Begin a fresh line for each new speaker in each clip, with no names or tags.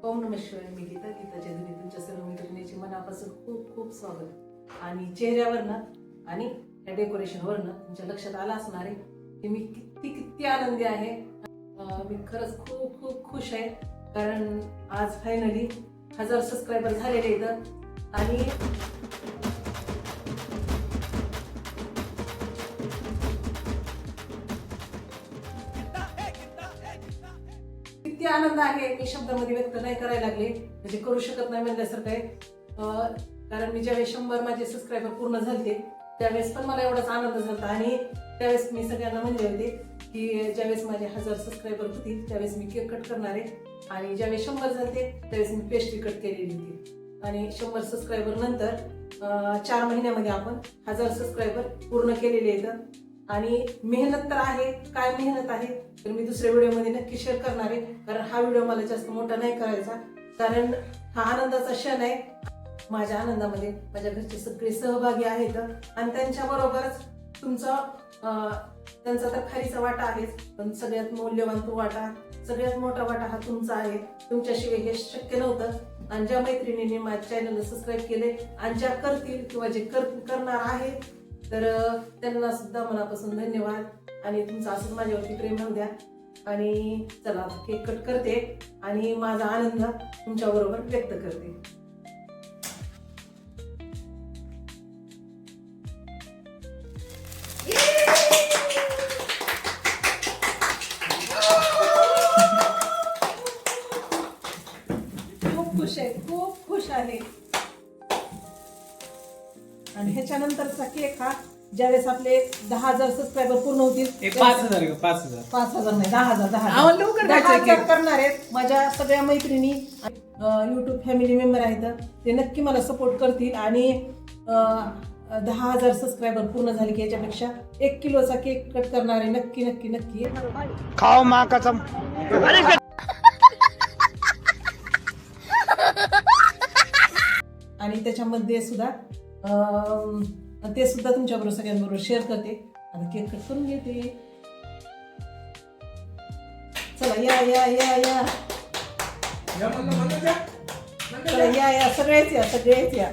ओम नमः शिवाय. मी गीताच्या घरी तुमच्या सर्व मैत्रिणींचे मनापासून खूप खूप स्वागत. आणि चेहऱ्यावरनं आणि या डेकोरेशनवरनं तुमच्या लक्षात आलं असणार आहे की मी किती आनंदी आहे. मी खरंच खूप खूप खुश आहे, कारण आज फायनली 1000 सबस्क्रायबर झालेले आहेत. आणि किती आनंद आहे मी शब्दामध्ये व्यक्त नाही करायला लागले, म्हणजे करू शकत नाही म्हणल्यासारखं आहे. कारण मी ज्यावेळेस 100 माझे सबस्क्रायबर पूर्ण झाले त्यावेळेस पण मला एवढाच आनंद झाला. आणि त्यावेळेस मी सगळ्यांना म्हणले होते की ज्यावेळेस माझे 1000 सबस्क्रायबर होतील त्यावेळेस मी केक कट करणार आहे, आणि ज्यावेळेस 100 झाले त्यावेळेस मी पेस्ट्री कट केलेली होती. आणि 100 सबस्क्रायबर नंतर 4 महिन्यामध्ये आपण 1000 सबस्क्रायबर पूर्ण केलेले आहेत. आणि मेहनत तर आहे, काय मेहनत आहे तर मी दुसऱ्या व्हिडिओमध्ये नक्की शेअर करणार आहे, कारण हा व्हिडिओ मला जास्त मोठा नाही करायचा, कारण हा आनंदाचा क्षण आहे. माझ्या आनंदामध्ये माझ्या घरचे सगळे सहभागी आहेत, आणि त्यांच्या बरोबरच तुमचा त्यांचा तर खारीचा वाटा आहेच, पण सगळ्यात मौल्यवान तो वाटा, सगळ्यात मोठा वाटा हा तुमचा आहे. तुमच्याशिवाय हे शक्य नव्हतं. आणि ज्या मैत्रिणींनी माझ्या चॅनलला सबस्क्राईब केले आणि ज्या करतील किंवा जे करणार आहे तर त्यांना सुद्धा मनापासून धन्यवाद. आणि तुमचं असंच माझ्यावरती प्रेम राहू द्या. आणि चला केक कट करते आणि माझा आनंद तुमच्या बरोबर व्यक्त करते. खूप खुश आहे, खूप खुश आहे. आणि ह्याच्यानंतरचा केक हा ज्यावेळेस आपले 10,000 सबस्क्रायबर पूर्ण होतील, 5,000 नाही 10,000 करणार आहेत. माझ्या सगळ्या मैत्रिणी युट्यूब फॅमिली मेंबर आहेत, ते नक्की मला सपोर्ट करतील. आणि 10,000 सबस्क्रायबर पूर्ण झाले की याच्यापेक्षा 1 किलोचा केक कट करणारे नक्की नक्की नक्की
खाओ माँ कसम.
आणि त्याच्यामध्ये सुद्धा ते सुद्धा तुमच्याबरोबर सगळ्यांबरोबर शेअर करते. आणि केक कट करून घेते. चला या या या या चला या या सगळेच या सगळेच या.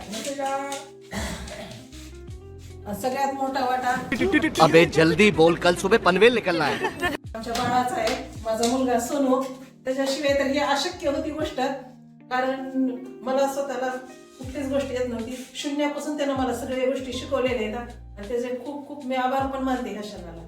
सगळ्यात मोठा वाटा
अबे जल्दी बोल, कल सुबह पनवेल निकलना है.
आमच्या बाळाचा आहे, माझा मुलगा सोनू. त्याच्याशिवाय तर ही अशक्य होती गोष्ट, कारण मला स्वतःला कुठलीच गोष्ट येत नव्हती. शून्यापासून त्यानं मला सगळ्या गोष्टी शिकवलेल्या आहेत, आणि त्याचे खूप खूप मी आभार पण मानते ह्या क्षणाला.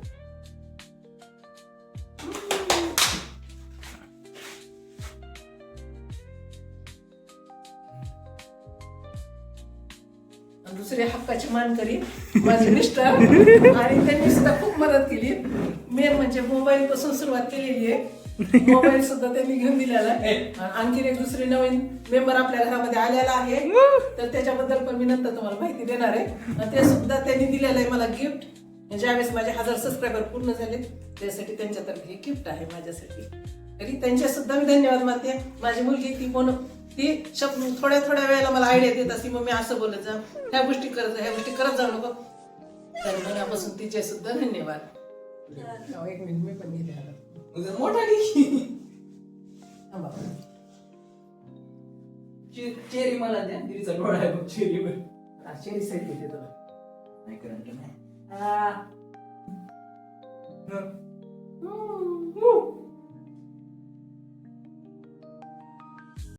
दुसरे हक्काची मानकरी माझे मिस्टर, आणि त्यांनी सुद्धा खूप मदत केली. मेन म्हणजे मोबाईल पासून सुरुवात केलेली आहे. मोबाईल सुद्धा त्यांनी घेऊन दिलेला आहे. आणखीन एक दुसरे नवीन मेंबर आपल्या घरामध्ये आलेला आहे, तर त्याच्याबद्दल पण मी नंतर तुम्हाला माहिती देणार आहे. ते सुद्धा त्यांनी दिलेलं आहे मला गिफ्ट. ज्यावेळेस माझे 1000 सबस्क्रायबर पूर्ण झाले त्यासाठी त्यांच्यातर्फे गिफ्ट आहे माझ्यासाठी. तरी त्यांचे सुद्धा मी धन्यवाद मानते. माझी मुलगी ती थोड्या थोड्या वेळेला मला आयडिया देत असती, मग मी असं बोलत जा, ह्या गोष्टी करत जाऊ नको. तर मनापासून तिचे सुद्धा धन्यवाद. 1 मिनिट मी पण घेते मोठा
चेरी मला द्या. दिदीचा डोळा आहे बघ चेरीवर.
चेरी साईड घेते तुला.
नाही करंट नाही.